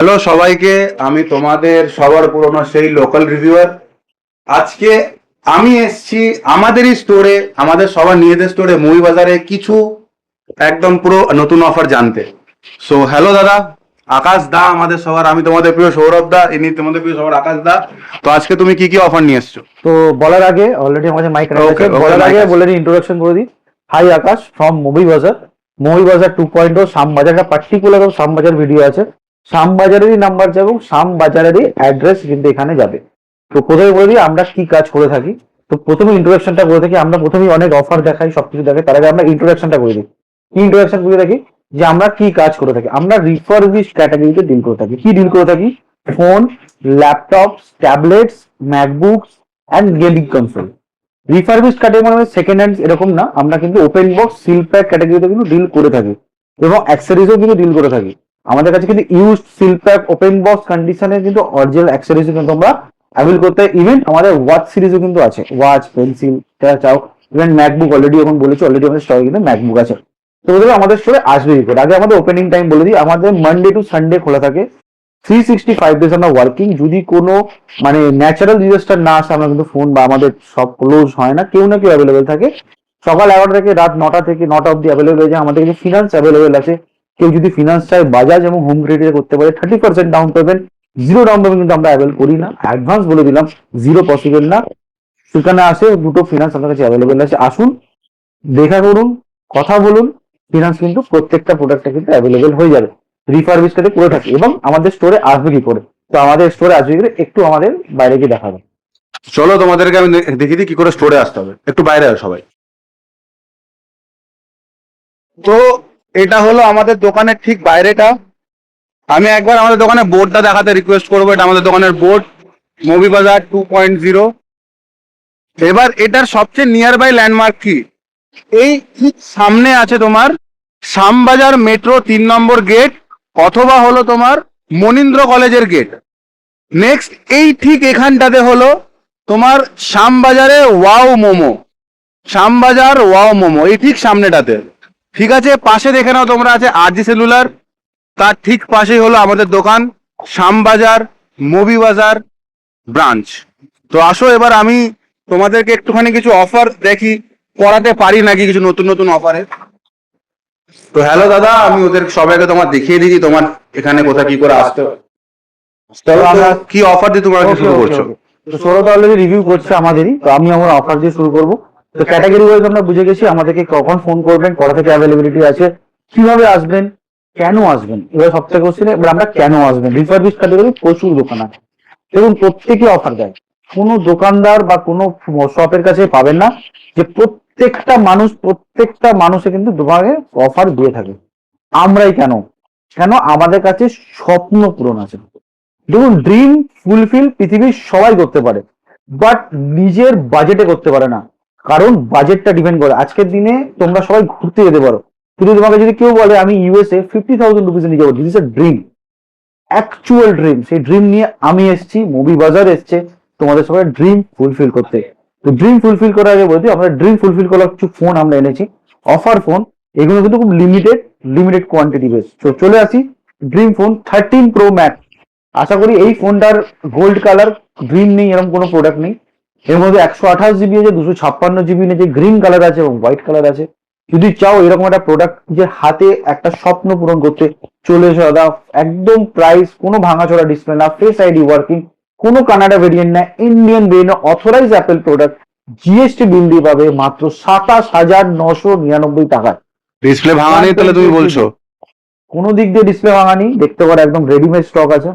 Hello সবাইকে, আমি তোমাদের সবার পুরনো সেই লোকাল রিভিউয়ার। আজকে আমি এসেছি আমাদেরই স্টোরে, আমাদের সবার নিজেদের স্টোরে মুভি বাজারে কিছু একদম পুরো নতুন অফার জানতে। সো হ্যালো দাদা, আকাশ দা আমাদের সবার, আমি তোমাদের প্রিয় সৌরভ দা, ইনি তোমাদের প্রিয় সবার আকাশ দা। তো আজকে তুমি কি কি অফার নিয়ে এসছো? তো বলার আগে অলরেডি আমাদের মাইক কানেক্ট আছে। Okay, বলার mic আগে আছে। বলে ইন্ট্রোডাকশন করে দিই। হাই আকাশ ফ্রম মুভি বাজার। মুভি বাজার 2.0 শ্যামবাজার, পার্টিকুলার শ্যামবাজার ভিডিও আছে। শ্যামবাজারেরই নাম্বার যাবে, শ্যামবাজারেরই অ্যাড্রেস কিন্তু এখানে যাবে। তো প্রথমে বলে দিই আমরা কি কাজ করে থাকি। তো প্রথমে ইন্ট্রোডাকশনটা করে থাকি। আমরা প্রথমেই অনেক অফার দেখাই, সবকিছু দেখাই, তার আগে আমরা ইন্ট্রোডাকশনটা করে দিই। কি ইন্ট্রোডাকশন করে থাকি যে আমরা কি কাজ করে থাকি। আমরা রিফারবিশ ক্যাটাগরিতে ডিল করে থাকি। কি ডিল করে থাকি? Phone, laptop, tablets, MacBooks and gaming console. Refurbish category মানে সেকেন্ড হ্যান্ড এরকম না, আমরা কিন্তু ওপেন বক্স সিল প্যাক ক্যাটাগরিতে কিন্তু ডিল করে থাকি এবং অ্যাক্সেসরিজও কিন্তু ডিল করে থাকি। আমাদের কাছে কিন্তু use seal pack open box কন্ডিশনে কিন্তু অরিজিনাল অ্যাক্সেসরিজ কিন্তু আমরা অ্যাভেল করতে। ইভেন আমাদের ওয়াচ সিরিজও কিন্তু আছে, ওয়াচ, পেন্সিল যারা চাও। ইভেন ম্যাকবুক অলরেডি এখন বলেছি, অলরেডি আমাদের স্টকে কিন্তু ম্যাকবুক আছে। তো বলতে আমাদের স্টোরে আসবে কি করে? আগে আমাদের ওপেনিং টাইম বলে দিই। আমাদের মানডে টু সানডে খোলা থাকে, 365 ডেজ আমরা ওয়ার্কিং। যদি কোনো মানে ন্যাচারাল ডিজাস্টার না আসে, আমরা কিন্তু ফোন বা আমাদের সব ক্লোজ হয় না, কেউ না কেউ অ্যাভেলেবেল থাকে। সকাল 11টা থেকে রাত 9টা থেকে 9টা অব্দি অ্যাভেলেবেল হয়ে যায়। আমাদের কিন্তু ফিনান্স অ্যাভেলেবেল আছে। কেউ যদি ফিনান্স চায় বাজাজ এবং হোম ক্রেডিটে করতে পারে। 30% down payment, zero down payment কিন্তু আমরা অ্যাভেল করি না। অ্যাডভান্স বলে দিলাম, জিরো পসিবল না। সেখানে আসে দুটো ফিনান্স আপনার কাছে অ্যাভেলেবেল আছে। আসুন, দেখা করুন, কথা বলুন। ফিনান্স কিন্তু প্রত্যেকটা প্রোডাক্টে কিন্তু অ্যাভেলেবেল হয়ে যাবে। রিফারবিশটাতে করে থাকি। এবং আমাদের স্টোরে আসবে কি করে? তো আমাদের স্টোরে আসবে কি করে একটু আমাদের বাইরে গিয়ে দেখাবে। চলো তোমাদেরকে আমি দেখিয়ে দিই কি করে স্টোরে আসতে হবে। একটু বাইরে আসো সবাই। তো এটা হলো আমাদের দোকানের ঠিক বাইরেটা। আমি একবার আমাদের দোকানের বোর্ডটা দেখাতে রিকোয়েস্ট করবো। এটা আমাদের দোকানের বোর্ড, মুভি বাজার 2.0। এবার এটার সবচেয়ে নিয়ার বাই ল্যান্ডমার্ক কি? এই ঠিক সামনে আছে তোমার শ্যামবাজার মেট্রো 3 নম্বর গেট, অথবা হলো তোমার মনীন্দ্র কলেজের গেট। নেক্সট এই ঠিক এখানটাতে হলো তোমার শ্যামবাজারে ওয়াও মোমো, শ্যামবাজার ওয়াও মোমো, এই ঠিক সামনেটাতে। ঠিক আছে, পাশে দেখে নাও তোমরা আছে আরজি সেলুলার, তার ঠিক পাশেই হলো আমাদের দোকান শ্যামবাজার মুভি বাজার ব্রাঞ্চ। তো আসো এবার আমি তোমাদেরকে একটুখানি কিছু অফার দেখি, করাতে পারি নাকি কিছু নতুন নতুন অফারে। তো হ্যালো দাদা, আমি ওদের সবাইকে তোমার দেখিয়ে দিচ্ছি তোমার এখানে কোথায় কি করে আসতে হবে। চলো আমরা কি অফার দিয়ে তোমরা কি ওকে শুরু ওকে করছো? ওকে। তো সৌরভ অলরেডি রিভিউ করছে আমাদেরই, তো আমি আমার অফার দিয়ে শুরু করবো। তো ক্যাটাগরি ওয়াইজ আমরা বুঝে গেছি আমাদেরকে কখন ফোন করবেন, কটা থেকে অ্যাভেলেবিলিটি আছে, কিভাবে আসবেন, কেন আসবেন। এবার সবথেকে কোশ্চেন, এবার আমরা কেন আসবেন। রিফারবিশ ক্যাটাগরি প্রচুর দোকান আছে এবং প্রত্যেকে অফার দেয়। কোনো দোকানদার বা কোনো শপের কাছে পাবেন না যে প্রত্যেকটা মানুষে কিন্তু দোকানে অফার দিয়ে থাকে। আমরাই কেন? কেন? আমাদের কাছে স্বপ্ন পূরণ আছে। দেখুন, ড্রিম ফুলফিল পৃথিবীর সবাই করতে পারে, বাট নিজের বাজেটে করতে পারে না। কারণ বাজেটটা ডিপেন্ড করে। আজকের দিনে তোমরা সবাই ঘুরতে যেতে পারো, কিন্তু তোমাকে যদি কেউ বলে আমি ইউএসএ 50,000 রুপিস নিয়ে যাবো, this is a dream, actual dream. সেই ড্রিম নিয়ে আমি এসেছি, মুভি বাজার এসছে তোমাদের সবাই ড্রিম ফুলফিল করতে। তো ড্রিম ফুলফিল করার আগে বলতে, আমরা ড্রিম ফুলফিল করার কিছু ফোন আমরা এনেছি, অফার ফোন। এগুলো কিন্তু খুব লিমিটেড কোয়ান্টিটি বেস। তো চলে আসি ড্রিম ফোন 13 Pro Max। আশা করি এই ফোনটার গোল্ড কালার গ্রিন নেই, এরকম কোনো প্রোডাক্ট নেই। এর মধ্যে 128 জিবি আছে, 256 জিবি নেই, গ্রিন কালার আছে এবং হোয়াইট কালার আছে। যদি চাও এরকম একটা প্রোডাক্ট যে হাতে একটা স্বপ্ন পূরণ করতে, চলে এসো দাদা। একদম প্রাইস কোনো ভাঙাচোরা ডিসপ্লে না, ফেস আইডি ওয়ার্কিং, কোনো কানাডা ভেরিয়েন্ট না, Indian variant, authorize Apple product, GST bill দিয়ে পাবে মাত্র 27,999 টাকায়। ডিসপ্লে ভাঙা নেই তাহলে তুমি বলছো? কোনো দিক দিয়ে ডিসপ্লে ভাঙানি, দেখতে পারো একদম রেডিমেড স্টক আছে,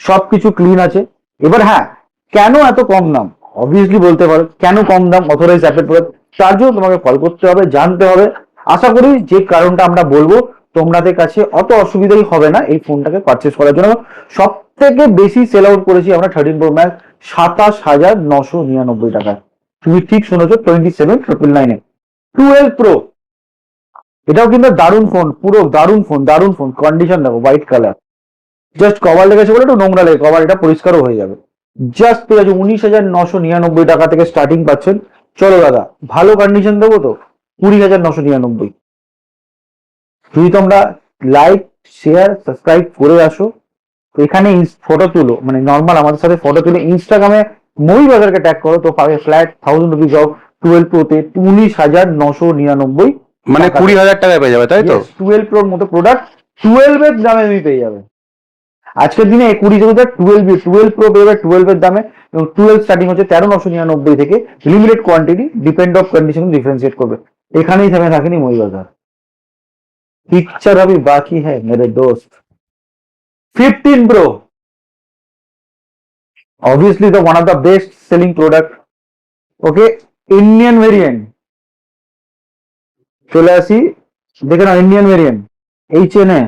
সবকিছু ক্লিন আছে। এবার হ্যাঁ, কেন এত কম দাম? অবভিয়াসলি বলতে পারো কেন কম দাম, অথরাইজ অ্যাপেল প্রোডাক্ট, তার জন্য তোমাকে কল করতে হবে, জানতে হবে। আশা করি যে কারণটা আমরা বলবো তোমাদের কাছে অত অসুবিধাই হবে না এই ফোনটাকে পারচেস করার জন্য। সব থেকে বেশি সেল আউট করেছি আমরা 13 Pro Max 27,999 টাকায়। তুমি ঠিক শুনেছো, 27,999 12 Pro। এটাও কিন্তু দারুণ ফোন, পুরো দারুণ ফোন কন্ডিশন দেখো, হোয়াইট কালার। জাস্ট কভার লেগেছে বলে একটু নোংরা লেগে, কভার এটা পরিষ্কারও হয়ে যাবে। জাস্ট ঠিক আছে, 19,999 টাকা থেকে স্টার্টিং পাচ্ছেন। চলো দাদা, ভালো কন্ডিশন দেবো তো 20,999। যদি তোমরা লাইক, শেয়ার সাবস্ক্রাইব করে আসো। তো এখানে ফটো তুলো, মানে নর্মাল আমাদের সাথে ফটো তুলে ইনস্টাগ্রামে মই বাজারকে ট্যাগ করো, তো পাবে ফ্ল্যাট 1000 রুপিস অফ 12 প্রোতে 19,999। মানে 20,000 টাকায় পেয়ে যাবে, তাই তো? 12 প্রোর মতো প্রোডাক্ট 12 এর দামে তুমি পেয়ে যাবে। আজকের দিনে 20 প্রো পেয়ে যাবে 12 এর দামে, এবং 12 স্টার্টিং হচ্ছে 13,999 থেকে। Limited quantity, depend of condition differentiate করবে। এখানেই থেমে থাকেনি মই বাজার, পিকচার अभी बाकी है मेरे दोस्त। 15 Pro, obviously the one of the best selling product, okay, Indian variant। চলে আসি, দেখে নাও ইন্ডিয়ান ভেরিয়েন্ট এই চেনে।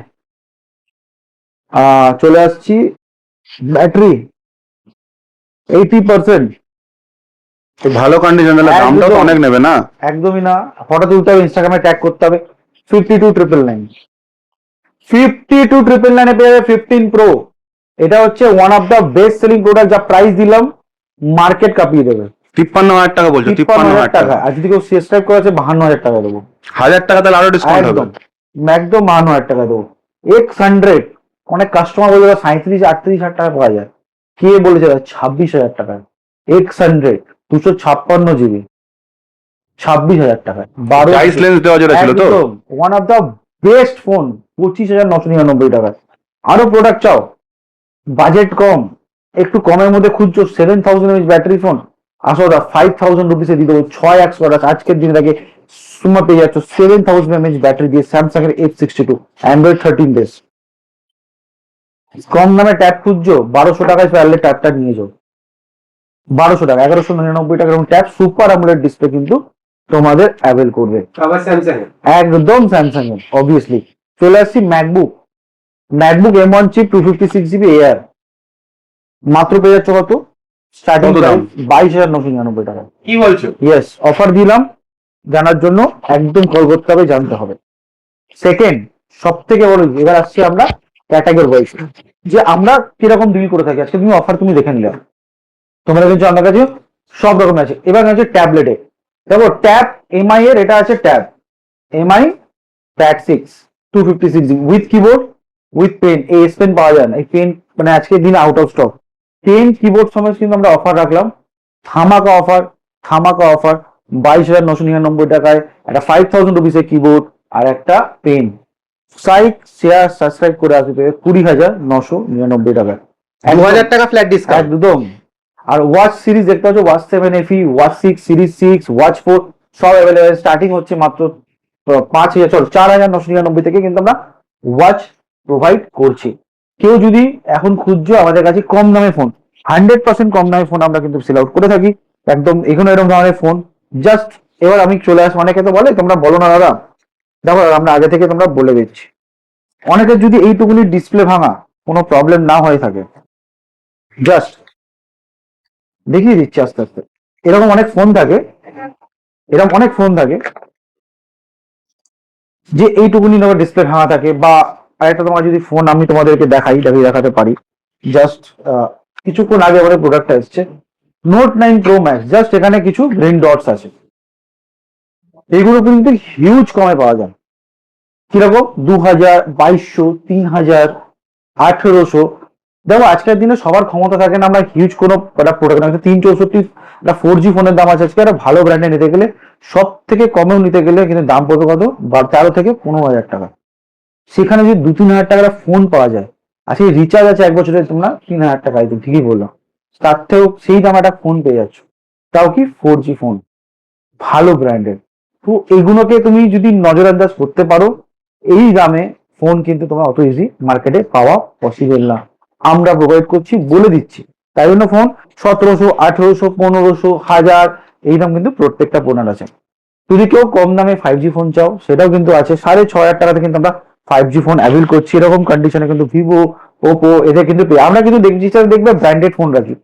চলে আসছি, ব্যাটারি 80%। তো ভালো কন্ডিশন, তাহলে দামটা তো অনেক নেবে না? একদমই না, ফটো তুলতে হবে, ইনস্টাগ্রামে ট্যাগ করতে হবে। 52,999 এ পেয়ে যাবে 15 প্রো। এটা হচ্ছে one of the best selling product, যা প্রাইস দিলাম মার্কেট কাঁপিয়ে দেবে। 53,000 টাকা বলছো? 53,000 টাকা। আর যদি কেউ সাবস্ক্রাইব করে আছে 52,000 টাকা দেবো। 1000 টাকা তাহলে আরো ডিসকাউন্ট হবে। একদম একদম 52,000 টাকা দেবো। X100 অনেক কাস্টমার বলে 37-38,000 টাকা পাওয়া যায়, কে বলেছে 26,000 টাকায় X100 256 GB 26,000 টাকায়। চাইল্ড লেন্স দেওয়া যেটা ছিল তো? One of the best phone 25,999 টাকায়। আরো প্রোডাক্ট চাও, বাজেট কম, একটু কমের মধ্যে খুঁজছো, 7000 mAh ব্যাটারি ফোন, আসো দা 5000 রুপিসে দিয়ে দেবো 6x প্রোডাক্ট। আজকের দিনে তাকে সুমা পেয়ে যাচ্ছ 7000 mAh ব্যাটারি দিয়ে, স্যামসাং এর F62 অ্যান্ড্রয়েড 13 বেস। কম দামে ট্যাব খুঁজছো, 1200 টাকায় পারলে ট্যাবটা নিয়ে যাও। 1200 টাকা, 1199 টাকার ট্যাব, সুপার অ্যামোলেড ডিসপ্লে কিন্তু তোমাদের অ্যাভেল করবে। আবার স্যামসাং এর একদম স্যামসাং এর অবভিয়াসলি। চলে আসছি MacBook M1 chip 256 GB air, মাত্র পেয়ে যাচ্ছ কত? স্টার্টিং কত দাম? 22,999 টাকা। কি বলছো? ইয়েস, অফার দিলাম, জানার জন্য একদম কল করতে হবে, জানতে হবে। সেকেন্ড সব থেকে বড়, এবার আসছি আমরা ক্যাটাগরি ওয়াইজ, যে আমরা কিরকম ডিল করে থাকি। আজকে তুমি অফার তুমি দেখে নিলে, তোমরা কিন্তু আমার কাছে সব রকম আছে। এবার আছে ট্যাবলেটে, দেখো ট্যাব এমআই এর, এটা আছে tab MI pad 6 256 GB with keyboard with pen. এই এস পেন পাওয়া যায় না, এই পেন মানে আজকের দিন out of stock. Pen keyboard সময় কিন্তু আমরা অফার রাখলাম, ধামাকা অফার, ধামাকা অফার। 22,999 টাকায় একটা 5000 রুপিসের কিবোর্ড আর একটা পেন। সাইক শেয়ার সাবস্ক্রাইব করে আসবে 20,999 টাকায়, 2000 টাকা ফ্ল্যাট ডিসকাউন্ট। একদম। আর ওয়াচ সিরিজ দেখতে পাচ্ছ, watch 7 FE, watch 6 series 6, watch 4 সব অ্যাভেলেবেল। স্টার্টিং হচ্ছে মাত্র 4,999 থেকে কিন্তু আমরা ওয়াচ প্রোভাইড করছি। কেউ যদি এখন খুঁজছো আমাদের কাছে কম দামে ফোন, 100% কম দামে ফোন আমরা কিন্তু সেল আউট করে থাকি একদম। এখানে এরকম ধরনের ফোন জাস্ট, এবার আমি চলে আসবো। অনেকে তো বলে তোমরা বলো না দাদা, দেখো আমরা আগে থেকে তোমরা বলে দিচ্ছি। অনেকের যদি এইটুকুনি ডিসপ্লে ভাঙা কোনো প্রবলেম না হয়ে থাকে, জাস্ট দেখিয়ে দিচ্ছি আস্তে আস্তে। এরকম অনেক ফোন থাকে, এরকম অনেক ফোন থাকে যে এইটুকুনি তোমার ডিসপ্লে ভাঙা থাকে। বা আরেকটা তোমার যদি ফোন আমি তোমাদেরকে দেখাতে পারি, জাস্ট কিছুক্ষণ আগে আমাদের প্রোডাক্টটা এসছে নোট 9 প্রো ম্যাক্স, জাস্ট এখানে কিছু গ্রিন ডটস আছে। এগুলো কিন্তু হিউজ কমে পাওয়া যায়। কিরকম? 2,000, 2,200, 3,000, 1,800। দেখো আজকের দিনে সবার ক্ষমতা থাকে না আমরা হিউজ কোনো প্রোডাক্ট না। 364 একটা 4G ফোনের দাম আছে আজকে, একটা ভালো ব্র্যান্ডে নিতে গেলে, সব থেকে কমেও নিতে গেলে কিন্তু দাম পড়বে কত? 13 থেকে 15,000 টাকা। সেখানে যদি 2-3 হাজার টাকার ফোন পাওয়া যায়, আজকে রিচার্জ আছে 1 বছরের, তোমরা 3,000 টাকায়, তো ঠিকই বললাম, তার থেকেও সেই দাম একটা ফোন পেয়ে যাচ্ছ, তাও কি 4G ফোন, ভালো ব্র্যান্ডের। তো এইগুলোকে তুমি যদি নজরআন্দাজ করতে পারো, এই দামে ফোন কিন্তু তোমার অত ইজি মার্কেটে পাওয়া পসিবল না। আমরা প্রোভাইড করছি, বলে দিচ্ছি। তাই জন্য ফোন 1700, 1800, 1500, 1000 এইরকম কিন্তু প্রত্যেকটা ফোনের আছে। যদি কেউ কম দামে 5G ফোন চাও, সেটাও কিন্তু আছে। 6,500 টাকাতে কিন্তু আমরা 5G ফোন অ্যাভেল করছি। এরকম কন্ডিশনে কিন্তু ভিভো, ওপো এদের কিন্তু আমরা কিন্তু দেখবে ব্র্যান্ডেড ফোন রাখি।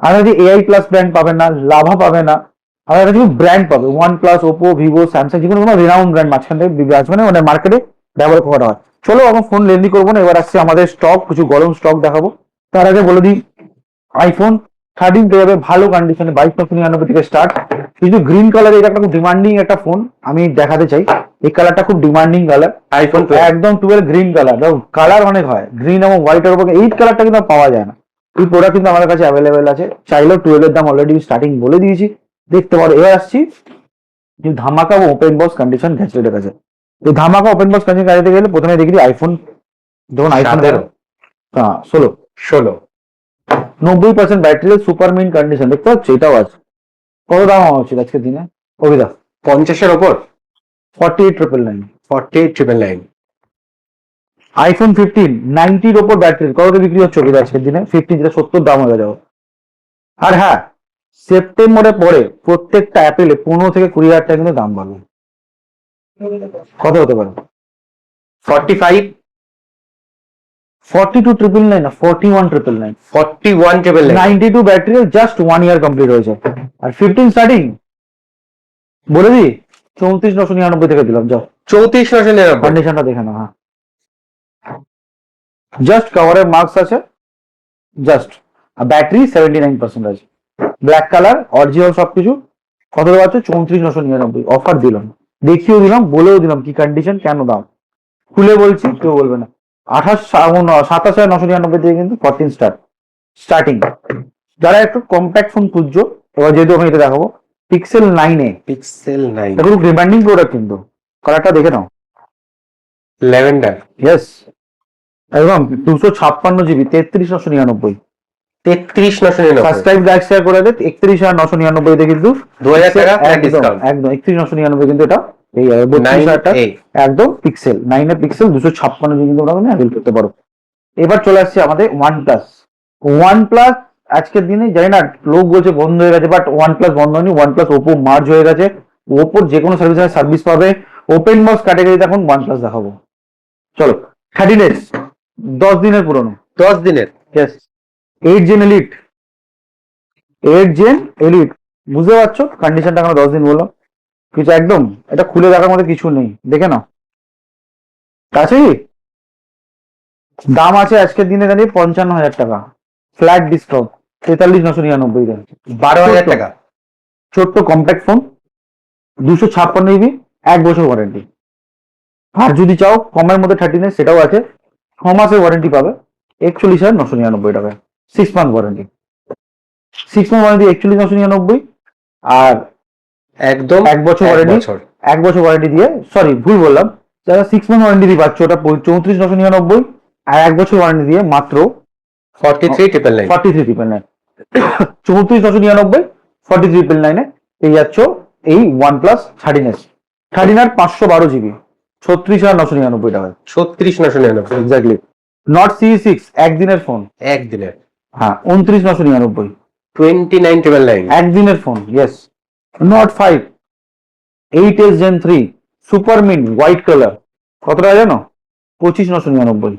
আমরা যদি AI প্লাস ব্র্যান্ড পাবে না, লাভা পাবে না, আমরা কিন্তু ব্র্যান্ড পাবে। One plus, Oppo, Vivo, Samsung, যেগুলো কোনো রিনাউন্ড ব্র্যান্ড মাঝখান থেকে মানে মার্কেটে ব্যবহার করা হয়। চলো এখন ফোন লেন্দি করবো না, এবার আসছে আমাদের স্টক, কিছু গরম স্টক দেখাবো। তার আগে বলে দিই, আইফোন 13 পেয়ে যাবে ভালো কন্ডিশনে 22,999 থেকে স্টার্ট। কিন্তু গ্রিন কালার, এটা একটা খুব ডিমান্ডিং একটা ফোন, আমি দেখাতে চাই। এই কালারটা খুব ডিমান্ডিং কালার, আইফোন একদম 12 গ্রিন কালার। দেখো কালার অনেক হয়, গ্রিন এবং হোয়াইটের উপর এই কালারটা কিন্তু আর পাওয়া যায় না। এই প্রোডাক্ট কিন্তু আমাদের কাছে অ্যাভেলেবেল আছে, চাইলেও 12 এর দাম অলরেডি স্টার্টিং বলে দিয়েছি, দেখতে পারো। এবার আসছি যে ধামাকা ও ওপেন বক্স কন্ডিশন গ্যাজেটের কাছে। এই ধামাকা ওপেন বক্স কন্ডিশন গ্যাজেটে গেলে প্রথমে দেখি আইফোন, যখন iPhone 16 16 90% battery, super mint condition দেখতে পাচ্ছ, এটাও আছে। কত দাম হওয়া উচিত আজকের দিনে অভিদা? 50 এর উপর 48,999। 48,999। আইফোন 15 90 ওপর ব্যাটারি কত বিক্রি হচ্ছে অভিদা আজকের দিনে? 15 যেটা 70 দাম হয়ে যাবে। আর হ্যাঁ, সেপ্টেম্বরে পরে প্রত্যেকটা অ্যাপেলে 15 থেকে 20,000 টাকা কিন্তু দাম বাড়বে। কত হতে পারে? 45 42,999 না 41,999। 41,999। 92 ব্যাটারি, জাস্ট 1 ইয়ার কমপ্লিট হয়েছে। আর 15 স্টার্টিং বলে দি 34,999 থেকে দিলাম, যাও 34,999। কন্ডিশনটা দেখে নাও। হ্যাঁ, জাস্ট কভারের মার্কস আছে, জাস্ট। আর ব্যাটারি 79% আছে, ব্ল্যাক কালার, অরিজিনাল সবকিছু। কত পাচ্ছ? 34,999 অফার দিলাম, দেখিয়েও দিলাম, বলেও দিলাম কি কন্ডিশন, কেন দাম। খুলে বলছি, কেউ বলবে না। 27,999 থেকে কিন্তু 14 স্টার্টিং। যারা একটু কম্প্যাক্ট ফোন খুঁজছো, এবার যেহেতু আমি এটা দেখাবো পিক্সেল 9 এ, পিক্সেল 9 এটা খুব ডিমান্ডিং প্রোডাক্ট কিন্তু। কালারটা দেখে নাও, ল্যাভেন্ডার। ইয়েস, একদম 256 জিবি, 33,999। 33,999। সাবস্ক্রাইব লাইক শেয়ার করে দে। 31,999 তে কিন্তু 2000 টাকা ফ্ল্যাট একদম ডিসকাউন্ট। একদম 31,999 কিন্তু এটা এই 32,000 টাকা একদম পিক্সেল 9 এর পিক্সেল 256 জিবি কিন্তু তোমরা অ্যাভেল করতে পারো। এবার চলে আসছে আমাদের OnePlus। আজকের দিনে জানি না, লোক বলছে বন্ধ হয়ে গেছে, বাট OnePlus বন্ধ হয়নি। OnePlus ওপো মার্জ হয়ে গেছে, ওপোর যে কোনো সার্ভিস পাবে। ওপেন বক্স ক্যাটাগরিতে এখন OnePlus দেখাবো। চলো, 13 10 দিনের পুরনো, 10 দিনের। Yes, 8 gen elite, 8 gen elite. বুঝতে পারছো কন্ডিশনটা? এখন 10 দিন বললাম, কিছু একদম এটা খুলে দেখার মধ্যে কিছু নেই, দেখে নাও। আছে কি? দাম আছে আজকের দিনে দাঁড়িয়ে 55,000 টাকা, ফ্ল্যাট ডিসকাউন্ট 43,999 টাকা। 12,000 টাকা। ছোট্ট কম্প্যাক্ট ফোন, 256 জিবি, 1 বছর ওয়ারেন্টি। আর যদি চাও কমের মধ্যে 13 সেটাও আছে, 6 মাসের ওয়ারেন্টি পাবে, 41,999 টাকা। 6 মান্থ ওয়ারেন্টি, 6 মান্থ ওয়ারেন্টি 41,999। আর একদম 1 বছর ওয়ারেন্টি, 1 বছর ওয়ারেন্টি দিয়ে, সরি ভুল বললাম, যারা 6 মান্থ ওয়ারেন্টি দিয়ে পাচ্ছ ওটা 34,999। আর 1 বছর ওয়ারেন্টি দিয়ে মাত্র 43,999। 43,999। 34,999, 43,999 পেয়ে যাচ্ছ এই OnePlus 13s। 13 আর 512 জিবি, 36,999 টাকা। 36,999। এক্স্যাক্টলি। নট CE6 একদিনের ফোন, একদিনের। হ্যাঁ 29,999। 29,999। একদিনের phone, yes. Not 5 8s Gen 3 super mint white colour, কত টাকা জানো? 25,999।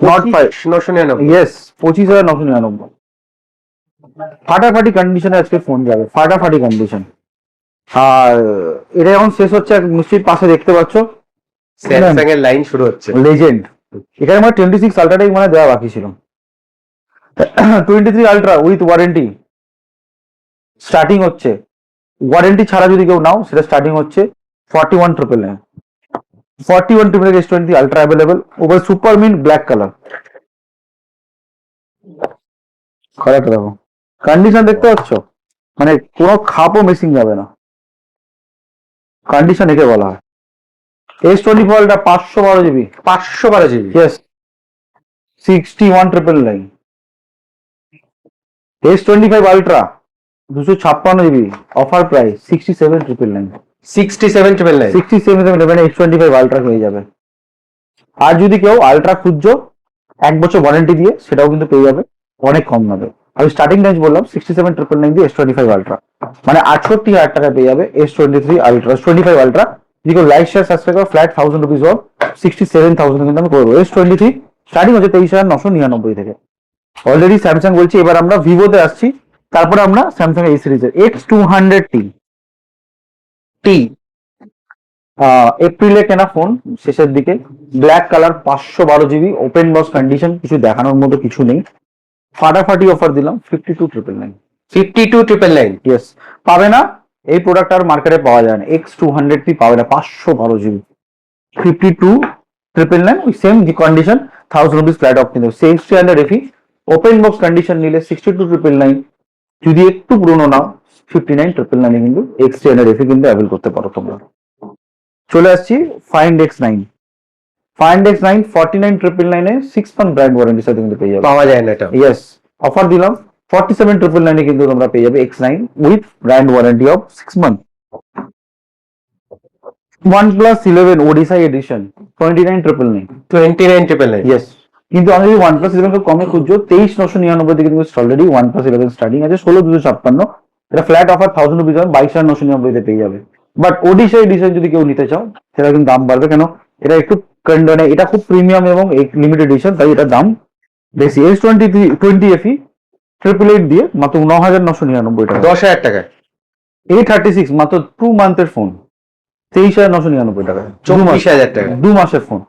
নট 5, 999। ইয়েস, 25,999। ফাটাফাটি কন্ডিশনে আজকে ফোন যাবে, ফাটাফাটি কন্ডিশন। আর এটা যখন শেষ হচ্ছে, নিশ্চয়ই পাশে দেখতে পাচ্ছ স্যামসাং এর লাইন শুরু হচ্ছে। লেজেন্ড। এখানে আমার 26 আলট্রাটাই মানে দেওয়া বাকি ছিল। 23 আলট্রা উইথ ওয়ারেন্টি স্টার্টিং হচ্ছে, ওয়ারেন্টি ছাড়া যদি কেউ নাও সেটা স্টার্টিং হচ্ছে 41,999। 41,999 S20 ultra available, over super mint black colour. কালারটা দেখো, কন্ডিশন দেখতে পাচ্ছ, মানে কোনো খাপও মিসিং যাবে না, কন্ডিশন একে বলা হয়। S24 ultra 512 GB, 512 GB. Yes, 61,999। S25 ultra 256 GB, offer price 67,999। 67,999। 67,999 S25 ultra হয়ে যাবে। আর যদি কেউ আলট্রা খুঁজছো 1 বছর ওয়ারেন্টি দিয়ে, সেটাও কিন্তু পেয়ে যাবে অনেক কম দামে। আমি স্টার্টিং রেঞ্জ বললাম 67,999 দিয়ে S25 আলট্রা, মানে 68,000 টাকা পেয়ে যাবে S23 আলট্রা, S25 আলট্রা। যদি কেউ লাইক শেয়ার সাবস্ক্রাইব করে ফ্ল্যাট 1,000 রুপিস অফ 67,000 কিন্তু আমি করবো। S23 স্টার্টিং হচ্ছে 23,999 থেকে। অলরেডি স্যামসাং বলছি, এবার আমরা ভিভোতে আসছি, তারপরে আমরা স্যামসাং এই সিরিজের X200T এপ্রিলে কেনা ফোন, শেষের দিকে, black colour, 512 GB, open box condition, কিছু দেখানোর মতো কিছু নেই। ফাটাফাটি অফার দিলাম 52,999। 52,999। ইয়েস, পাবে না এই প্রোডাক্ট আর মার্কেটে পাওয়া যায় না। X200 পাওয়া যায় 512 GB, 52,999 ওই same condition, 1000 rupees flat of কিন্তু। সেই X300 FE open box condition নিলে 62,999, যদি একটু পুরোনো নাও 59,999 কিন্তু X300 FE কিন্তু অ্যাভেল করতে পারো তোমরা। চলে আসছি ফাইন্ড X9। ফাইন্ড X9 49,999 এ 6 মান্থ ব্র্যান্ড ওয়ারেন্টির সাথে কিন্তু পেয়ে যাবে। পাওয়া যায় না এটা। ইয়েস, অফার দিলাম 47,999 এ কিন্তু তোমরা পেয়ে যাবে X9 with brand warranty of 6 month. OnePlus 11 odyssey edition 29,999। 29,999। Yes, কিন্তু আমি যদি OnePlus 11 কে কমে খুঁজছো 23,999 থেকে কিন্তু অলরেডি OnePlus 11 স্টার্টিং আছে 16,256। এটা ফ্ল্যাট অফার 1000 রুপিস, 22,999 তে পেয়ে যাবে। বাট ওডিসা এডিশন যদি কেউ নিতে চাও সেটা কিন্তু দাম বাড়বে, কেন এটা একটু মানে এটা খুব প্রিমিয়াম এবং লিমিটেড এডিশন, তাই এটা দাম বেশি। S20 FE 888 দিয়ে মাত্র 9,999 টাকা। 10,000 টাকা। A36 মাত্র 2 মান্থের ফোন 23,999 টাকা। 24,000 টাকা। 2 মাসের phone.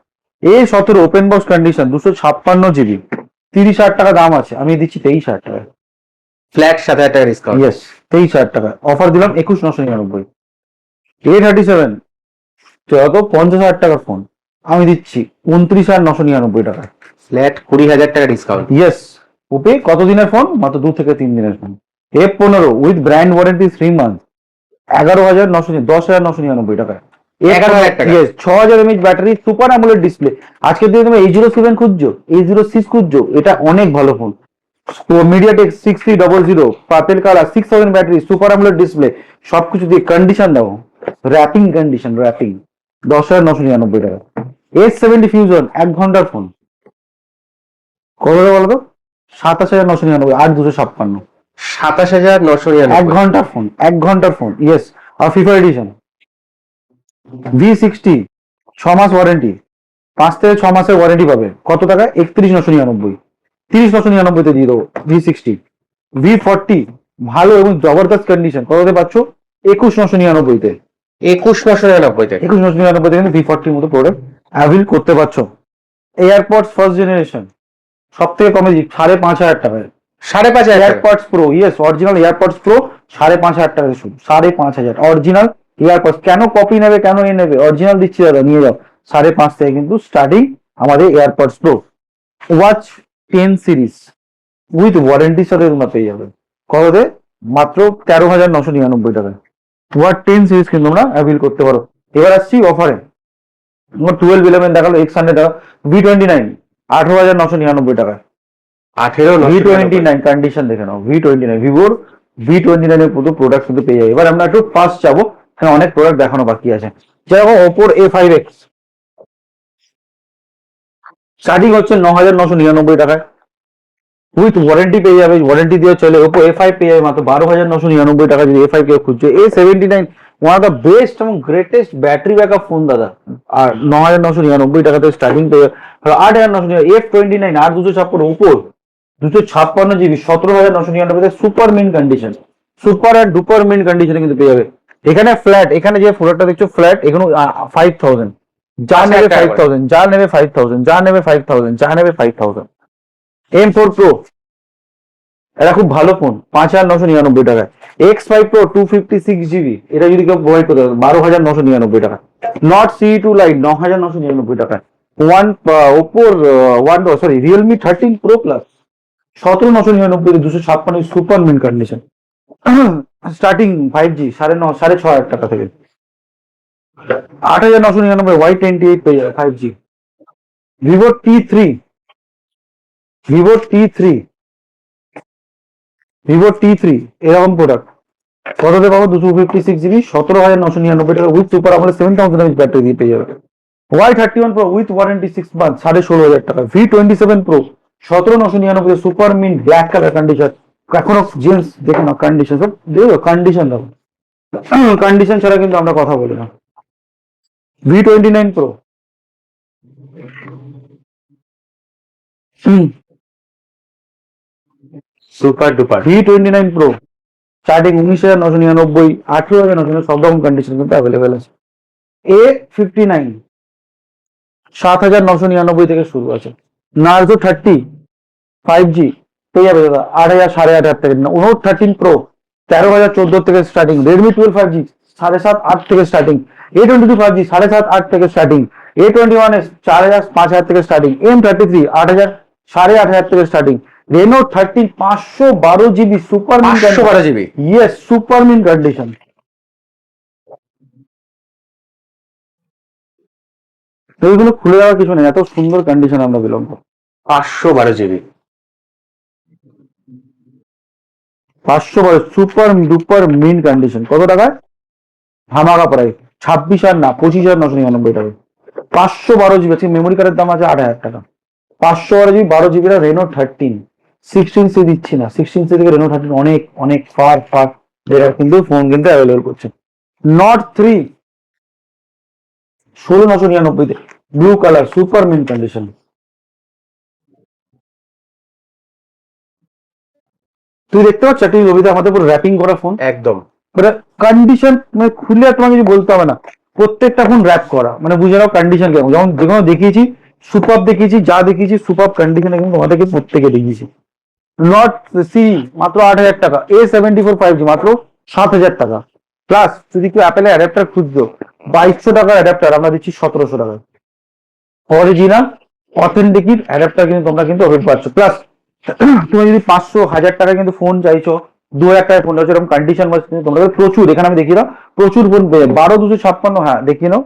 A17 open box condition 256 GB, 30,000 টাকা দাম আছে, আমি দিচ্ছি 23,000 টাকা। ফ্ল্যাট 7,000 টাকা ডিসকাউন্ট। ইয়েস, 23,000 টাকা অফার দিলাম 21,999। A37 যত 50,000 টাকার ফোন আমি দিচ্ছি 29,999 টাকা। ফ্ল্যাট 20,000 টাকা ডিসকাউন্ট। ইয়েস, ওপে কত দিনের ফোন? মাত্র 2 থেকে 3 দিনের phone. F15 with brand warranty 3 month 10,999 টাকা। 11,000 টাকা। Yes, 6,000 mAh battery, super AMOLED display. আজকে যদি তুমি A07 খুঁজছো, A06 খুঁজছো, এটা অনেক ভালো phone. MediaTek 6300 purple colour, 6,000 battery, super AMOLED display, সবকিছু দিয়ে কন্ডিশন দাও, র্যাপিং কন্ডিশন, র্যাপিং 10,999 টাকা। S70 ফিউশন 1 ঘন্টার ফোন কত বলো তো? 27,999, 8,256। 27,999। 1 ঘন্টার ফোন, 1 ঘন্টার ফোন। ইয়েস, আর ফিফা এডিশন V60 6 মাস ওয়ারেন্টি, 5 থেকে 6 মাসের ওয়ারেন্টি পাবে। কত টাকা? 31,999, 30,999 তে দিয়ে দেবো। V60 V40 ভালো এবং জবরদস্ত কন্ডিশন কততে পাচ্ছ? 21,999 তে। 21,999 টাকা। 21,999 তে কিন্তু V40 মতো প্রোডাক্ট অ্যাভেল করতে পারছো। এয়ারপডস ফার্স্ট জেনারেশন সব থেকে কমে 5,500 টাকায় 5,500 টাকা। AirPods pro. Yes, original AirPods pro 5,500 টাকা শুরু। 5,500 অরিজিনাল এয়ারপডস। কেন কপি নেবে, কেন এ নেবে? অরিজিনাল দিচ্ছি দাদা, নিয়ে যাও। 5,500 থেকে কিন্তু স্টার্টিং আমাদের AirPods pro. Watch 10 series with ওয়ারেন্টির সাথে তোমরা পেয়ে যাবে। কততে? মাত্র 13,999 টাকায় ওয়াচ 10 সিরিজ কিন্তু তোমরা অ্যাভেল করতে পারো। এবার আসছি অফারে। 12-11 দেখালো, X100 দেখা, V29 18,999 টাকা। 18,999। V29 কন্ডিশন দেখে নাও, V29 ভিভোর V29 এর পুরো প্রোডাক্ট কিন্তু পেয়ে যাবে। এবার আমরা একটু ফাস্ট যাবো, এখানে অনেক প্রোডাক্ট দেখানো বাকি আছে। যেরকম ওপোর A5X স্টার্টিং হচ্ছে 9,999 টাকায় উইথ ওয়ারেন্টি পেয়ে যাবে। ওয়ারেন্টি দিয়ে চলে। ওপো A5 পেয়ে যাবে মাত্র 12,999 টাকা যদি A5 কেউ খুঁজছে। A79 one of the best এবং গ্রেটেস্ট ব্যাটারি ব্যাকআপ ফোন দাদা, আর 9,999 টাকাতে স্টার্টিং পেয়ে যাবে। 8,999 F29 8,256 Oppo 256 GB 17,999 super mint condition, super আর ডুপার মিন কন্ডিশনে কিন্তু পেয়ে যাবে। এখানে ফ্ল্যাট, এখানে যে প্রোডাক্টটা দেখছো ফ্ল্যাট, এখানে 5,000, যা নেবে 5,000, যা নেবে 5,000, যা নেবে 5,000, যা নেবে 5,000। M4 Pro এটা খুব ভালো ফোন 5,999 টাকা। X5 Pro 256 GB এটা যদি কেউ প্রোভাইড করতে পারে 12,999 টাকা। Not CE2 Lite 9,999 টাকা। ওপোর Realme 13 Pro Plus 17,999 256 super mint condition starting 5G 6,500 টাকা থেকে। 8,999 Y28 পেয়ে যাবে 5G। Vivo T3 এরকম প্রোডাক্ট কততে পাবো? 256 GB 17,999 টাকা উইথ সুপার আমলে 7,000 mAh ব্যাটারি দিয়ে পেয়ে যাবে। Y31 Pro with warranty 6 month 16,500 টাকা। V27 Pro 17,999 সুপার মিন ব্ল্যাক কালার কন্ডিশন। এখনো জেন্স দেখো না কন্ডিশন, সব দেখো কন্ডিশন দেখো, কন্ডিশন ছাড়া কিন্তু আমরা কথা বলি না। V29 Pro super duper. V29 Pro starting 19,999 18,999 সব রকম কন্ডিশন কিন্তু অ্যাভেলেবেল আছে। A59 7,999 থেকে শুরু আছে। Narzo 30 5G পেয়ে যাবে দাদা 8,000 8,500 থেকে। Note 13 Pro 13,014 থেকে স্টার্টিং। রেডমি 12 5G 7.5-8 থেকে স্টার্টিং। A22 5G 7.5-8 থেকে স্টার্টিং। A21s 4,000 5,000 থেকে স্টার্টিং। M33 8,000 8,500 থেকে starting. Reno 13 512 GB super mint 512 GB yes super mint condition. এইগুলো খুলে দেওয়ার কিছু নেই, এত সুন্দর কন্ডিশন আমরা বিলং করি। 512 GB 512 super duper mint condition. কত টাকায়? ধামাকা প্রাইস 26 আর না 25,999 টাকা। 512 GB মেমোরি কার্ডের দাম আছে 8,000 টাকা। 512 GB 12 GB রেনো 13 16C দিচ্ছি না, 16C থেকে রেনো 13 অনেক অনেক ফার ফার বেটার কিন্তু ফোন কিন্তু অ্যাভেলেবল করছে। নট 3 16,999 তে blue colour super mint condition. তুই দেখতে পাচ্ছ তুই রবিদা আমাদের পুরো র্যাপিং করা ফোন, একদম। মানে কন্ডিশন মানে খুলে আর তোমাকে কিছু বলতে হবে না, প্রত্যেকটা ফোন র্যাপ করা, মানে বুঝে নাও কন্ডিশন কেমন। যেমন যেগুলো দেখিয়েছি সুপার দেখিয়েছি, যা দেখিয়েছি সুপার কন্ডিশনে কিন্তু তোমাদেরকে প্রত্যেকে দেখিয়েছি। নট সি মাত্র 8,000 টাকা। A74 5G মাত্র 7,000 টাকা। প্লাস যদি কেউ অ্যাপেলের অ্যাডাপ্টার খুঁজছো 2,200 টাকার অ্যাডাপ্টার আমরা দিচ্ছি 1,700 টাকায়। অরিজিনাল অথেন্টিক অ্যাডাপ্টার কিন্তু তোমরা কিন্তু ওয়েট পাচ্ছ। প্লাস তুমি যদি 500-1000 টাকা কিন্তু ফোন চাইছো, 2,000 টাকায় ফোন চাইছো, এরকম কন্ডিশন তোমরা প্রচুর, এখানে আমি দেখিয়ে দাও প্রচুর ফোন পেয়ে 12,256। হ্যাঁ দেখিয়ে নাও,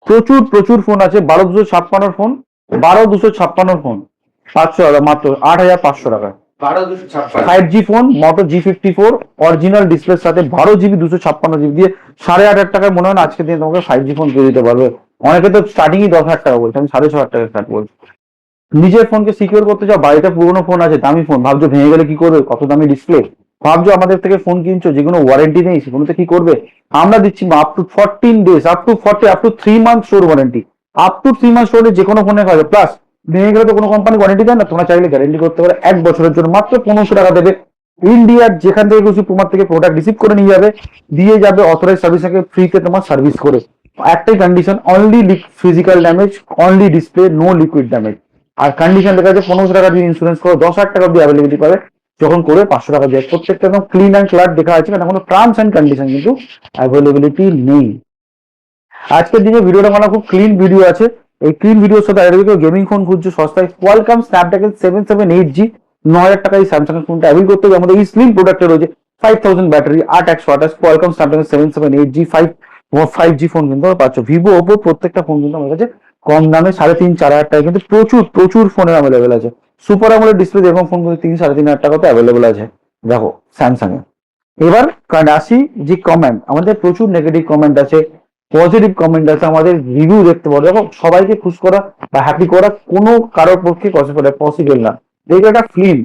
প্রচুর প্রচুর ফোন আছে। 12,256 ফোন, 12,256 ফোন পাচ্ছ মাত্র 8,500 টাকায়। 12,256 5G ফোন মোটো G54 অরিজিনাল ডিসপ্লের সাথে 12 GB 256 GB দিয়ে 8,500 টাকায় মনে হয় না আজকে দিনে তোমাকে 5G ফোন পেয়ে দিতে পারবে। অনেকে তো স্টার্টিংই 10,000 টাকা বলছে, আমি 6,500 টাকা স্টার্ট বলছি। নিজের ফোনকে সিকিউর করতে যাও, বাড়িতে পুরোনো ফোন আছে দামি ফোন, ভাবছো ভেঙে গেলে কি করবে, কত দামি ডিসপ্লে, ভাবছো আমাদের থেকে ফোন কিনছো যেগুলো ওয়ারেন্টি নেই সেগুলোতে কি করবে। আমরা দিচ্ছি up to 14 days, up to 3 month store warranty, up to 3 month স্টোরে যে কোনো ফোনে পাবে। প্লাস ভেঙে গেলে তো কোনো কোম্পানি ওয়ারেন্টি দেয় না, তোমরা চাইলে গ্যারেন্টি করতে পারে 1 বছরের জন্য মাত্র 1,500 টাকা দেবে। ইন্ডিয়ার যেখান থেকে কিছু তোমার থেকে প্রোডাক্ট রিসিভ করে নিয়ে যাবে, দিয়ে যাবে অথরাইজ সার্ভিস থেকে ফ্রিতে তোমার সার্ভিস করে। একটাই condition, only physical damage, only display, no liquid damage. আর কন্ডিশন দেখা যাচ্ছে 1,500 টাকা দিয়ে ইন্স্যুরেন্স করো, 10,000 টাকা দিয়ে অ্যাভেলেবিলিটি পাবে, যখন করে 500 টাকা দিয়ে। প্রত্যেকটা একদম ক্লিন অ্যান্ড ক্লার দেখা আছে, কারণ কোনো টার্মস অ্যান্ড কন্ডিশন কিন্তু অ্যাভেলেবিলিটি নেই। আজকের দিনে ভিডিওটা বানানো খুব ক্লিন ভিডিও আছে। এই ক্লিন ভিডিওর সাথে গেমিং ফোন খুঁজছো সস্তায়, কোয়ালকম স্ন্যাপড্রাগন 778G 9,000 টাকায় এই স্যামসাং এর ফোনটা অ্যাভেল করতে হবে। আমাদের এই স্লিম প্রোডাক্টে রয়েছে 5,000 battery, 8/128 Qualcomm Snapdragon 778G 5G phone কিন্তু পাচ্ছ। ভিভো ওপো প্রত্যেকটা ফোন কিন্তু আমার কাছে কম দামে 3,500-4,000 টাকা কিন্তু প্রচুর প্রচুর ফোনে অ্যাভেলেবেল আছে। সুপার আমোলেড ডিসপ্লে যেরকম ফোন কিন্তু 3,000-3,500 টাকাতে অ্যাভেলেবেল আছে দেখো স্যামসাং এ। এবার কারণ আসি যে কমেন্ট, আমাদের প্রচুর নেগেটিভ কমেন্ট আছে, পজিটিভ কমেন্ট আছে, আমাদের রিভিউ দেখতে পারো। দেখো সবাইকে খুশ করা বা হ্যাপি করা কোনো কারোর পক্ষে পসিবল না। দেখো একটা ফিল্ম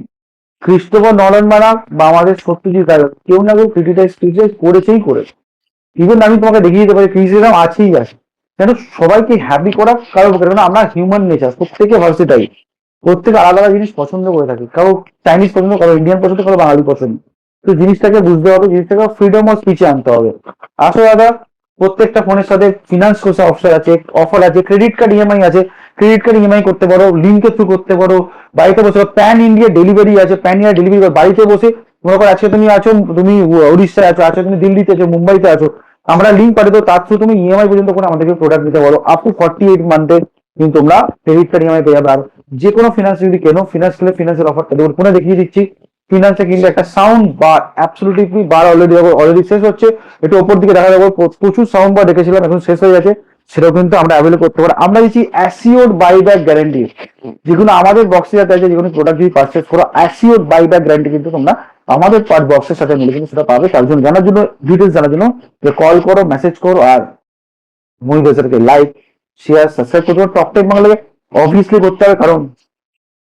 ক্রিস্টোফার নলান মারা বা আমাদের সত্যজিৎ রায় কেউ না কেউ ক্রিটিসাইজ করেছেই করেছে। ইভেন আমি তোমাকে দেখিয়ে দিতে পারি ক্রিটিসিজম আছেই আছে, কেন সবাইকে হ্যাপি করা কারোর পক্ষে, কারণ আমরা হিউম্যান নেচার, প্রত্যেকে ভার্সেটাইল, প্রত্যেকে আলাদা আলাদা জিনিস পছন্দ করে থাকি। কারো চাইনিজ পছন্দ, কারো ইন্ডিয়ান পছন্দ, কারো বাঙালি পছন্দ। তো জিনিসটাকে বুঝতে হবে, জিনিসটাকে ফ্রিডম অফ স্পিচে আনতে হবে। আসো দাদা, প্রত্যেকটা ফোনের সাথে ফিনান্স কোর্সে অফার আছে, ক্রেডিট কার্ড ইএমআই আছে, ক্রেডিট কার্ড ইএমআই করতে পারো, লিঙ্কের থ্রু করতে পারো, বাড়িতে বসে প্যান ইন্ডিয়া ডেলিভারি আছে, প্যান ইন্ডিয়া ডেলিভারি বাড়িতে বসে। মনে করো আজকে তুমি আছো, তুমি উড়িষ্যায় আছো, আজকে তুমি দিল্লিতে আছো, মুম্বাইতে আছো, আমরা লিঙ্ক পাঠিয়ে দেবো, তার থ্রু তুমি ইএমআই পর্যন্ত করে আমাদেরকে প্রোডাক্ট দিতে পারো। আপ টু 48 মান্থের কিন্তু তোমরা ক্রেডিট কার্ড ইএমআই পেয়ে যাবে। আর যে কোনো ফিনান্স যদি কেনো, ফিনান্সিয়াল ফিনান্সের অফারটা দেবো, ফোনে দেখিয়ে দিচ্ছি। ফিনান্সে কিন্তু একটা সাউন্ড বার অ্যাবসলিউটলি বার অলরেডি শেষ হচ্ছে, একটু ওপর দিকে দেখা যাবে প্রচুর সাউন্ড বার রেখেছিলাম, এখন শেষ হয়ে গেছে, সেটাও কিন্তু আমরা অ্যাভেলেবল করতে পারি। আমরা দিচ্ছি অ্যাসিওর বাইব্যাক গ্যারান্টি, যেগুলো আমাদের বক্সে যাতে আছে, যেগুলো প্রোডাক্ট যদি পারচেস করো অ্যাসিওর বাইব্যাক গ্যারান্টি কিন্তু তোমরা আমাদের পার্ট বক্সের সাথে মিলে কিন্তু সেটা পাবে। তার জন্য জানার জন্য, ডিটেলস জানার জন্য কল করো, মেসেজ করো, আর মুভি বাজারকে লাইক শেয়ার সাবস্ক্রাইব করতে হবে। টক টাইম বাংলাকে অবভিয়াসলি করতে হবে, কারণ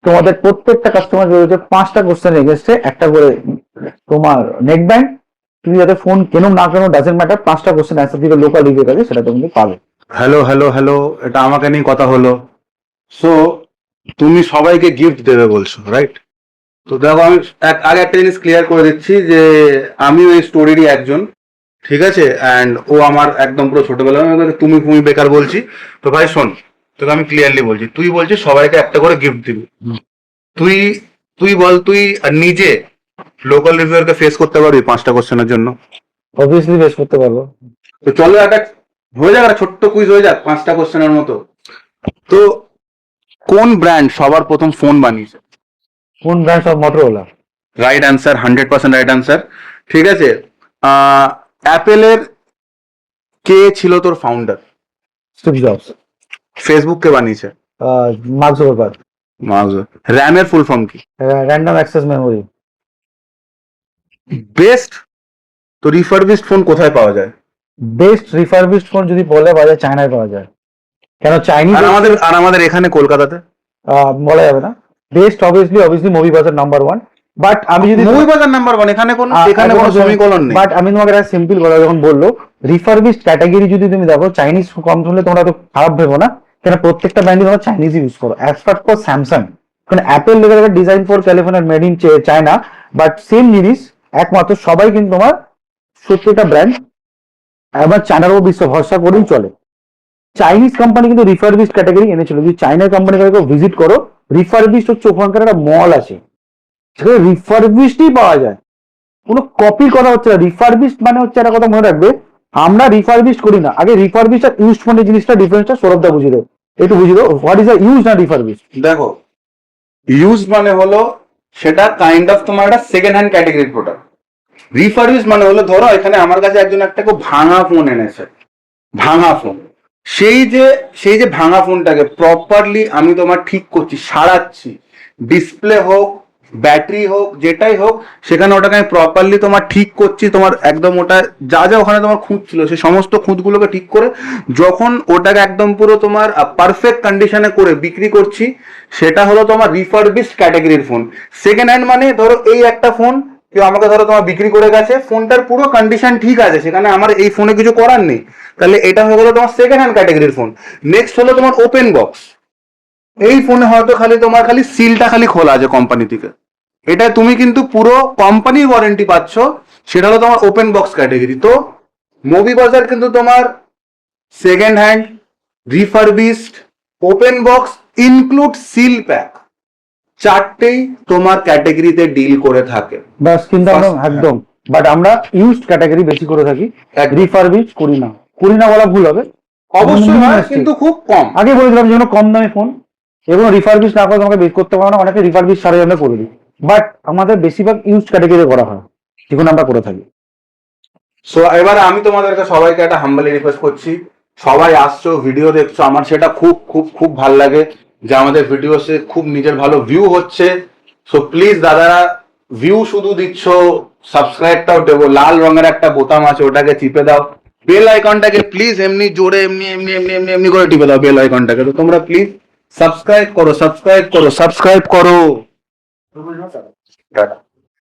তোমাদের প্রত্যেকটা কাস্টমার রয়েছে 5টা কোশ্চেন এগেস্টে একটা করে তোমার নেক ব্যাংক। তুমি যাতে ফোন কেন না কেন ডাজেন্ট ম্যাটার, 5টা কোশ্চেন অ্যান্সার দিকে লোকাল রিভিউ আছে, সেটা তুমি পাবে। হ্যালো হ্যালো হ্যালো, এটা আমাকে নিয়ে কথা হলো। সো তুমি সবাইকে গিফট দেবে বলছো, রাইট? তো দেখো আমি আগে একটা জিনিস ক্লিয়ার করে দিচ্ছি যে আমি ওই স্টোরিরই একজন, ঠিক আছে? অ্যান্ড ও আমার একদম পুরো ছোটবেলা, আমি ওকে তুমি বেকার বলছি। তো ভাই শোন, তোকে আমি ক্লিয়ারলি বলছি, তুই বলছিস সবাইকে একটা করে গিফট দিবি। তুই তুই বল, তুই নিজে লোকাল রিভিউয়ারকে ফেস করতে পারবি 5টা কোশ্চেনের জন্য? অবভিয়াসলি বেশ করতে পারবো। তো চলো একটা হয়ে যাক, একটা ছোট্ট কুইজ হয়ে যাক 5টা কোশ্চেনের মতো। তো কোন ব্র্যান্ড সবার প্রথম ফোন বানিয়েছে? কোন brand of Motorola? Right answer, 100% right answer. ঠিক আছে, অ্যাপেলের কে ছিল তোর ফাউন্ডার? Steve Jobs. ফেসবুক কে বানিয়েছে? Mark Zuckerberg. র্যামের ফুল ফর্ম কি? Random access memory. বেস্ট তো রিফারবিশড ফোন কোথায় পাওয়া যায়? বেস্ট রিফারবিশড ফোন যদি বলে বাজার চায়নায় পাওয়া যায়। কেন চাইনিজ? আর আমাদের এখানে কলকাতাতে বলা যাবে না। বেস্ট অবভিয়াসলি মুভি বাজার নাম্বার 1। বাট আমি যদি মুভি বাজার নাম্বার 1, এখানে কোনো সেমিকোলন নেই। বাট আমি তোমাকে একটা সিম্পল কথা যখন বললো রিফারবিশড ক্যাটাগরি যদি তুমি দেখো চাইনিজ কম হলে তোমরা তো খারাপ ভেবো না, কেন প্রত্যেকটা ব্র্যান্ডই তোমরা চাইনিজ ইউজ করো। অ্যাজ ফর স্যামসাং, কারণ অ্যাপেল লেগে design for California made in China, but same জিনিস একমাত্র সবাই কিন্তু তোমার 70টা ব্র্যান্ড আবার চায়নার উপর বিশ্ব ভরসা করেই চলে। চাইনিজ কোম্পানি কিন্তু রিফারবিশড ক্যাটাগরি এনেছিল। যদি চাইনার কোম্পানি ভিজিট করো, রিফারবিশড হচ্ছে ওখানকার একটা মল আছে সেখানে রিফারবিশডই পাওয়া যায়, কোনো কপি করা হচ্ছে না। রিফারবিশড মানে হচ্ছে একটা কথা মনে রাখবে, আমরা রিফারবিশড করি না। আগে রিফারবিশড আর ইউজড ফোনের জিনিসটা ডিফারেন্সটা সৌরভদা বুঝিয়ে দেবো, একটু বুঝিয়ে দেবো হোয়াট ইজ ইউজ না রিফারবিশড। দেখো, ইউজ মানে হলো সেটা কাইন্ড অফ তোমার একটা সেকেন্ড হ্যান্ড ক্যাটাগরির প্রোডাক্ট। রিফারবিশ মানে হলো ধরো এখানে আমার কাছে একজন একটা খুব ভাঙা ফোন এনেছে, ভাঙা ফোন, সেই যে ভাঙা ফোনটাকে প্রপারলি আমি তোমার ঠিক করছি, সারাচ্ছি, ডিসপ্লে হোক ব্যাটারি হোক যেটাই হোক, সেখানে ওটাকে আমি প্রপারলি তোমার ঠিক করছি, তোমার একদম ওটা যা যা ওখানে তোমার খুঁত ছিল সেই সমস্ত খুঁতগুলোকে ঠিক করে যখন ওটাকে একদম পুরো তোমার পারফেক্ট কন্ডিশনে করে বিক্রি করছি, সেটা হলো তোমার রিফারবিশড ক্যাটাগরির ফোন। সেকেন্ড হ্যান্ড মানে ধরো এই একটা ফোন কেউ আমাকে ধরো তোমার বিক্রি করে গেছে, ফোনটার পুরো কন্ডিশন ঠিক আছে, সেখানে আমার এই ফোনে কিছু করার নেই, তাহলে এটা হয়ে গেলো তোমার সেকেন্ড হ্যান্ড ক্যাটাগরির ফোন। নেক্সট হলো তোমার ওপেন বক্স। এই ফোনে হয়তো খালি সিলটা খালি খোলা আছে কোম্পানি থেকে, এটা তুমি কিন্তু পুরো কোম্পানির ওয়ারেন্টি পাচ্ছ, সেটা হলো তোমার ওপেন বক্স ক্যাটাগরি। তো মুভি বাজার কিন্তু তোমার second hand, refurbished, open box include seal pack, চারটেই তোমার ক্যাটাগরিতে ডিল করে থাকে। বাস কিন্তু আমরা একদম, বাট আমরা ইউজড ক্যাটাগরি বেশি করে থাকি, রিফারবিশ করি না। বলা ভুল হবে, অবশ্যই হয় কিন্তু খুব কম। আগে বলেছিলাম যেন কম দামি ফোন এবং রিফারবিশ না করে তোমাকে বের করতে পারো না, অনেকে রিফারবিশ সারাই আমরা করে দিই, বাট আমাদের বেশিরভাগ ইউজড ক্যাটাগরি করা হয়, যেগুলো আমরা করে থাকি। সো এবার আমি তোমাদেরকে সবাইকে একটা হাম্বলি রিকোয়েস্ট করছি, সবাই আসছো ভিডিও দেখছো, আমার সেটা খুব খুব খুব ভালো লাগে যে আমাদের ভিডিওসে খুব নিজের ভালো ভিউ হচ্ছে। সো প্লিজ দাদারা, ভিউ শুধু দিচ্ছ, সাবস্ক্রাইবটাও দেবো, লাল রঙের একটা বোতাম আছে ওটাকে টিপে দাও, বেল আইকনটাকে প্লিজ এমনি জোরে এমনি এমনি এমনি এমনি এমনি করে টিপে দাও বেল আইকনটাকে। তো তোমরা প্লিজ সাবস্ক্রাইব করো। টাটা।